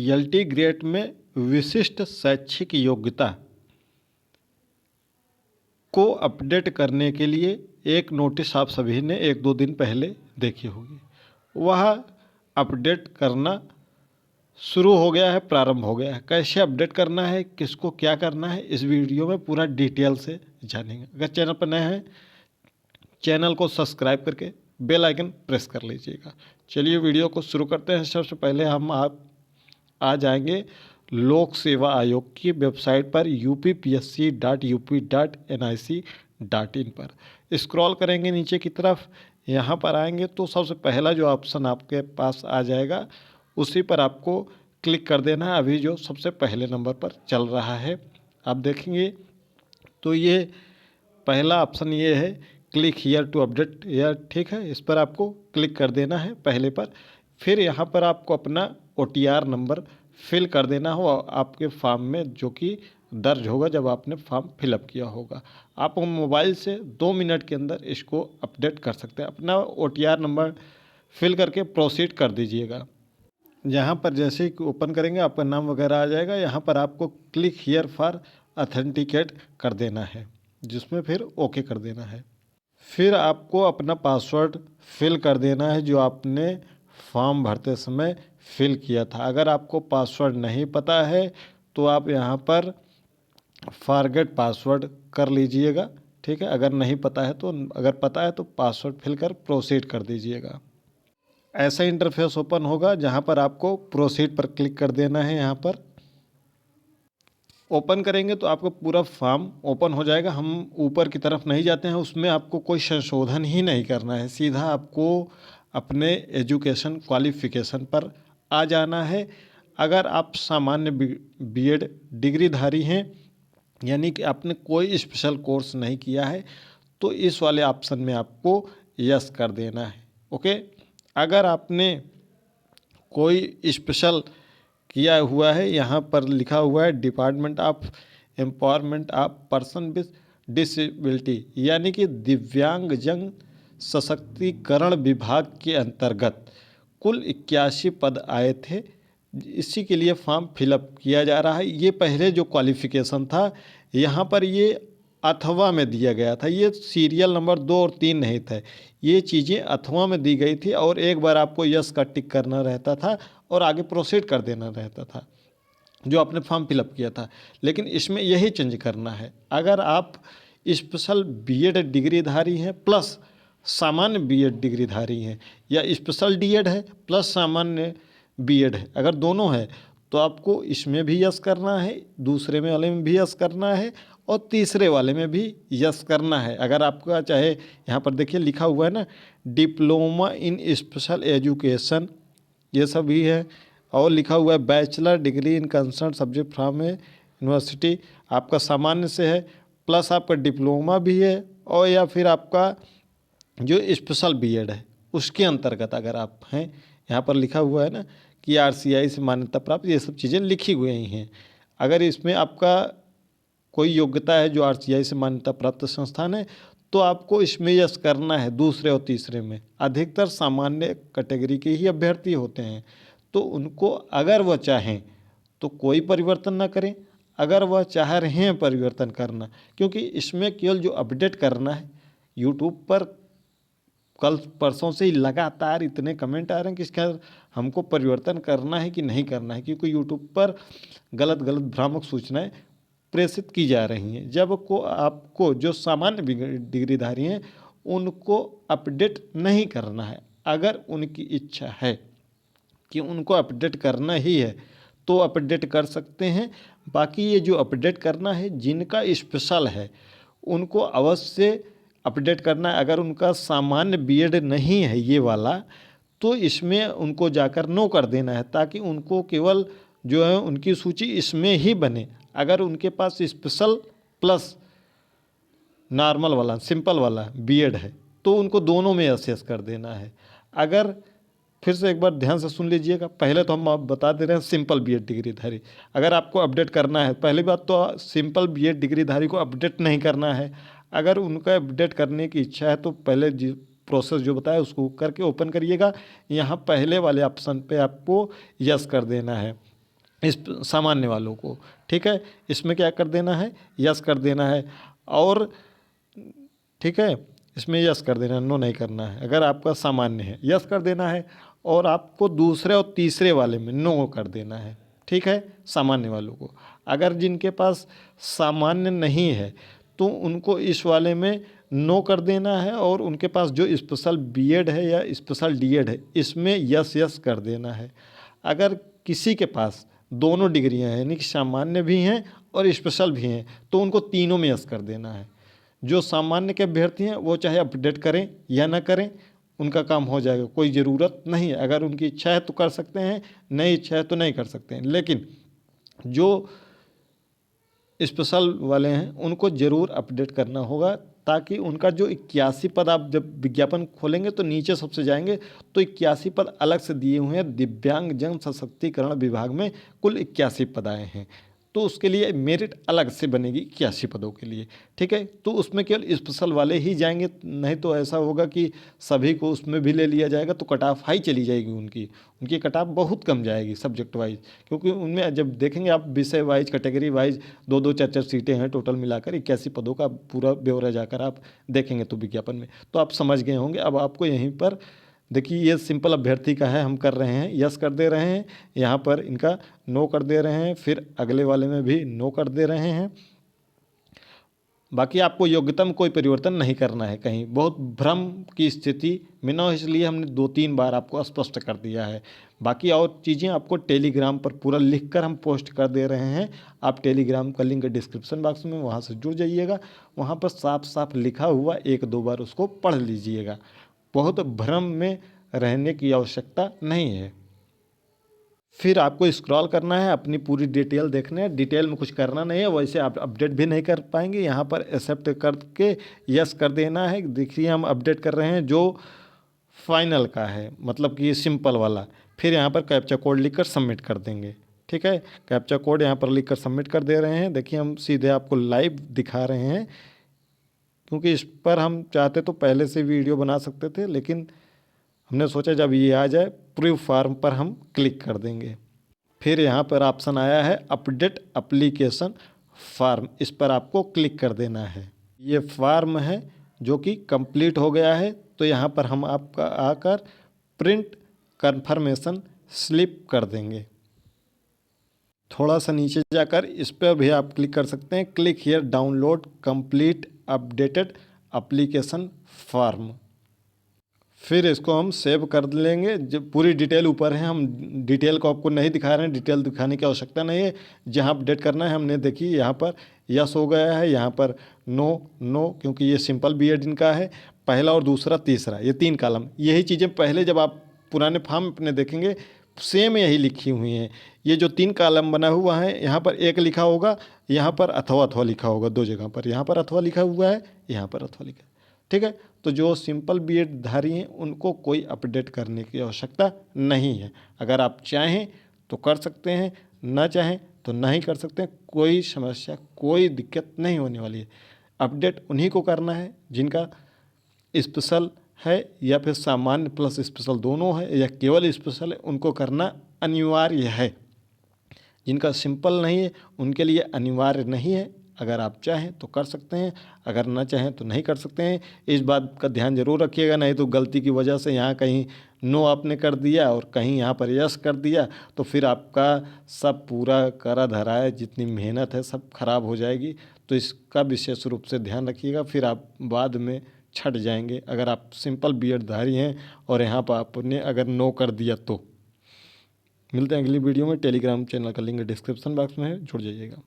LT grade में विशिष्ट शैक्षिक योग्यता को अपडेट करने के लिए एक नोटिस आप सभी ने 1-2 दिन पहले देखी होगी। वह अपडेट करना शुरू हो गया है, प्रारंभ हो गया है। कैसे अपडेट करना है, किसको क्या करना है, इस वीडियो में पूरा डिटेल से जानेंगे। अगर चैनल पर नए हैं, चैनल को सब्सक्राइब करके बेल आइकन प्रेस कर लीजिएगा। चलिए वीडियो को शुरू करते हैं। सबसे पहले हम आप आ जाएंगे लोक सेवा आयोग की वेबसाइट पर uppsc.up.nic.in पर। स्क्रॉल करेंगे नीचे की तरफ, यहाँ पर आएंगे तो सबसे पहला जो ऑप्शन आपके पास आ जाएगा उसी पर आपको क्लिक कर देना है। अभी जो सबसे पहले नंबर पर चल रहा है आप देखेंगे तो ये पहला ऑप्शन ये है, क्लिक हियर टू अपडेट या, ठीक है, इस पर आपको क्लिक कर देना है पहले पर। फिर यहाँ पर आपको अपना OTR नंबर फिल कर देना हो आपके फॉर्म में, जो कि दर्ज होगा जब आपने फॉर्म फिलअप किया होगा। आप मोबाइल से 2 मिनट के अंदर इसको अपडेट कर सकते हैं। अपना OTR नंबर फिल करके प्रोसीड कर दीजिएगा। यहाँ पर जैसे ही ओपन करेंगे आपका नाम वगैरह आ जाएगा। यहाँ पर आपको क्लिक हियर फॉर ऑथेंटिकेट कर देना है, जिसमें फिर ओके कर देना है। फिर आपको अपना पासवर्ड फिल कर देना है जो आपने फॉर्म भरते समय फिल किया था। अगर आपको पासवर्ड नहीं पता है तो आप यहाँ पर फॉरगेट पासवर्ड कर लीजिएगा, ठीक है। अगर नहीं पता है तो, अगर पता है तो पासवर्ड फिल कर प्रोसीड कर दीजिएगा। ऐसा इंटरफेस ओपन होगा जहाँ पर आपको प्रोसीड पर क्लिक कर देना है। यहाँ पर ओपन करेंगे तो आपको पूरा फॉर्म ओपन हो जाएगा। हम ऊपर की तरफ नहीं जाते हैं, उसमें आपको कोई संशोधन ही नहीं करना है। सीधा आपको अपने एजुकेशन क्वालिफ़िकेशन पर आ जाना है। अगर आप सामान्य बीएड डिग्रीधारी हैं, यानी कि आपने कोई स्पेशल कोर्स नहीं किया है, तो इस वाले ऑप्शन में आपको यस कर देना है, ओके। अगर आपने कोई स्पेशल किया हुआ है, यहाँ पर लिखा हुआ है department of empowerment of person with disability, यानी कि दिव्यांगजन सशक्तिकरण विभाग के अंतर्गत कुल 81 पद आए थे। इसी के लिए फॉर्म फिलअप किया जा रहा है। ये पहले जो क्वालिफ़िकेशन था यहाँ पर ये अथवा में दिया गया था, ये सीरियल नंबर 2 और 3 नहीं था। ये चीज़ें अथवा में दी गई थी और एक बार आपको यस का टिक करना रहता था और आगे प्रोसीड कर देना रहता था जो आपने फॉर्म फिलअप किया था। लेकिन इसमें यही चेंज करना है। अगर आप स्पेशल बीएड डिग्रीधारी हैं प्लस सामान्य बीएड डिग्रीधारी हैं, या स्पेशल डीएड है प्लस सामान्य बीएड है, अगर दोनों है तो आपको इसमें भी यस करना है, दूसरे में वाले में भी यस करना है और तीसरे वाले में भी यस करना है। अगर आपका चाहे, यहाँ पर देखिए लिखा हुआ है ना, डिप्लोमा इन स्पेशल एजुकेशन, ये सब भी है। और लिखा हुआ है bachelor degree in concern subject from university, आपका सामान्य से है प्लस आपका डिप्लोमा भी है, और या फिर आपका जो स्पेशल बीएड है उसके अंतर्गत अगर आप हैं। यहाँ पर लिखा हुआ है ना कि RCI से मान्यता प्राप्त, ये सब चीज़ें लिखी हुई हैं। अगर इसमें आपका कोई योग्यता है जो RCI से मान्यता प्राप्त संस्थान है तो आपको इसमें यस करना है, दूसरे और तीसरे में। अधिकतर सामान्य कैटेगरी के ही अभ्यर्थी होते हैं, तो उनको अगर वह चाहें तो कोई परिवर्तन ना करें, अगर वह चाह रहे हैं परिवर्तन करना, क्योंकि इसमें केवल जो अपडेट करना है। यूट्यूब पर कल परसों से ही लगातार इतने कमेंट आ रहे हैं कि इसका हमको परिवर्तन करना है कि नहीं करना है, क्योंकि यूट्यूब पर गलत भ्रामक सूचनाएं प्रेषित की जा रही हैं। जब को आपको जो सामान्य डिग्रीधारी हैं उनको अपडेट नहीं करना है। अगर उनकी इच्छा है कि उनको अपडेट करना ही है तो अपडेट कर सकते हैं। बाकी ये जो अपडेट करना है, जिनका स्पेशल है उनको अवश्य अपडेट करना है। अगर उनका सामान्य बीएड नहीं है ये वाला, तो इसमें उनको जाकर नो कर देना है, ताकि उनको केवल जो है उनकी सूची इसमें ही बने। अगर उनके पास स्पेशल प्लस नॉर्मल वाला सिंपल वाला बीएड है तो उनको दोनों में यस कर देना है। अगर फिर से एक बार ध्यान से सुन लीजिएगा, पहले तो हम आप बता दे रहे हैं सिंपल बीएड डिग्रीधारी। अगर आपको अपडेट करना है, पहली बात तो सिंपल बीएड डिग्रीधारी को अपडेट नहीं करना है। अगर उनका अपडेट करने की इच्छा है तो पहले प्रोसेस जो बताया उसको करके ओपन करिएगा। यहाँ पहले वाले ऑप्शन पे आपको यस कर देना है। इस सामान्य वालों को। ठीक है, इसमें क्या कर देना है, यस कर देना है। और ठीक है, इसमें यस कर देना है, नो नहीं करना है। अगर आपका सामान्य है यस कर देना है, और आपको दूसरे और तीसरे वाले में नो कर देना है। ठीक है, सामान्य वालों को। अगर जिनके पास सामान्य नहीं है तो उनको इस वाले में नो कर देना है, और उनके पास जो स्पेशल बीएड है या स्पेशल डीएड है इसमें यस यस कर देना है। अगर किसी के पास दोनों डिग्रियां हैं, यानी कि सामान्य भी हैं और स्पेशल भी हैं, तो उनको तीनों में यस कर देना है। जो सामान्य के अभ्यर्थी हैं वो चाहे अपडेट करें या ना करें, उनका काम हो जाएगा, कोई ज़रूरत नहीं है। अगर उनकी इच्छा है तो कर सकते हैं, नहीं इच्छा है तो नहीं कर सकते हैं। लेकिन जो स्पेशल वाले हैं उनको ज़रूर अपडेट करना होगा, ताकि उनका जो 81 पद, आप जब विज्ञापन खोलेंगे तो नीचे सबसे जाएंगे तो 81 पद अलग से दिए हुए हैं। दिव्यांग जन सशक्तिकरण विभाग में कुल 81 पद आए हैं, तो उसके लिए मेरिट अलग से बनेगी 81 पदों के लिए। ठीक है, तो उसमें केवल स्पेशल वाले ही जाएंगे, नहीं तो ऐसा होगा कि सभी को उसमें भी ले लिया जाएगा तो कट ऑफ हाई चली जाएगी उनकी कट ऑफ बहुत कम जाएगी सब्जेक्ट वाइज। क्योंकि उनमें जब देखेंगे आप विषय वाइज, कैटेगरी वाइज 2-2 4-4 सीटें हैं टोटल मिलाकर 81 पदों का पूरा ब्यौरा जाकर आप देखेंगे तो विज्ञापन में, तो आप समझ गए होंगे। अब आपको यहीं पर देखिए, ये सिंपल अभ्यर्थी का है, हम कर रहे हैं, यस कर दे रहे हैं, यहाँ पर इनका नो कर दे रहे हैं, फिर अगले वाले में भी नो कर दे रहे हैं। बाकी आपको योग्यता में कोई परिवर्तन नहीं करना है कहीं, बहुत भ्रम की स्थिति में न हो, इसलिए हमने 2-3 बार आपको स्पष्ट कर दिया है। बाकी और चीज़ें आपको टेलीग्राम पर पूरा लिख कर हम पोस्ट कर दे रहे हैं। आप टेलीग्राम का लिंक डिस्क्रिप्शन बॉक्स में, वहाँ से जुड़ जाइएगा। वहाँ पर साफ साफ लिखा हुआ 1-2 बार उसको पढ़ लीजिएगा। बहुत भ्रम में रहने की आवश्यकता नहीं है। फिर आपको स्क्रॉल करना है, अपनी पूरी डिटेल देखना है, डिटेल में कुछ करना नहीं है, वैसे आप अपडेट भी नहीं कर पाएंगे। यहाँ पर एक्सेप्ट करके यस कर देना है। देखिए हम अपडेट कर रहे हैं जो फाइनल का है, मतलब कि सिंपल वाला। फिर यहाँ पर कैप्चा कोड लिखकर सबमिट कर देंगे। ठीक है, कैप्चा कोड यहाँ पर लिखकर सबमिट कर दे रहे हैं। देखिए हम सीधे आपको लाइव दिखा रहे हैं, क्योंकि इस पर हम चाहते तो पहले से वीडियो बना सकते थे, लेकिन हमने सोचा जब ये आ जाए प्रूव फॉर्म पर हम क्लिक कर देंगे। फिर यहाँ पर ऑप्शन आया है अपडेट एप्लीकेशन फॉर्म, इस पर आपको क्लिक कर देना है। ये फॉर्म है जो कि कंप्लीट हो गया है, तो यहाँ पर हम आपका आकर प्रिंट कन्फर्मेशन स्लिप कर देंगे। थोड़ा सा नीचे जाकर इस पर भी आप क्लिक कर सकते हैं, click here download complete updated application form. फिर इसको हम सेव कर लेंगे। जब पूरी डिटेल ऊपर है, हम डिटेल को आपको नहीं दिखा रहे हैं, डिटेल दिखाने की आवश्यकता नहीं है। जहां अपडेट करना है हमने देखिए यहाँ पर यस हो गया है, यहाँ पर नो नो, क्योंकि ये सिंपल बीएड इनका है, पहला और दूसरा तीसरा, ये 3 कॉलम। यही चीज़ें पहले जब आप पुराने फॉर्म अपने देखेंगे सेम यही लिखी हुई हैं। ये जो 3 कॉलम बना हुआ है, यहाँ पर एक लिखा होगा, यहाँ पर अथवा अथवा लिखा होगा 2 जगह पर, यहाँ पर अथवा लिखा हुआ है, यहाँ पर अथवा लिखा है। ठीक है, तो जो सिंपल बीएड धारी हैं उनको कोई अपडेट करने की आवश्यकता नहीं है। अगर आप चाहें तो कर सकते हैं, ना चाहें तो नहीं कर सकते हैं, कोई समस्या कोई दिक्कत नहीं होने वाली है। अपडेट उन्हीं को करना है जिनका स्पेशल है या फिर सामान्य प्लस स्पेशल दोनों है, या केवल स्पेशल है, उनको करना अनिवार्य है। जिनका सिंपल नहीं है उनके लिए अनिवार्य नहीं है। अगर आप चाहें तो कर सकते हैं, अगर ना चाहें तो नहीं कर सकते हैं। इस बात का ध्यान जरूर रखिएगा, नहीं तो गलती की वजह से यहाँ कहीं नो आपने कर दिया और कहीं यहाँ पर यस कर दिया, तो फिर आपका सब पूरा करा धराए जितनी मेहनत है सब खराब हो जाएगी। तो इसका विशेष रूप से ध्यान रखिएगा, फिर आप बाद में छट जाएंगे अगर आप सिंपल बीएड धारी हैं और यहाँ पर आपने अगर नो कर दिया तो। मिलते हैं अगली वीडियो में। टेलीग्राम चैनल का लिंक डिस्क्रिप्शन बॉक्स में है, जुड़ जाइएगा।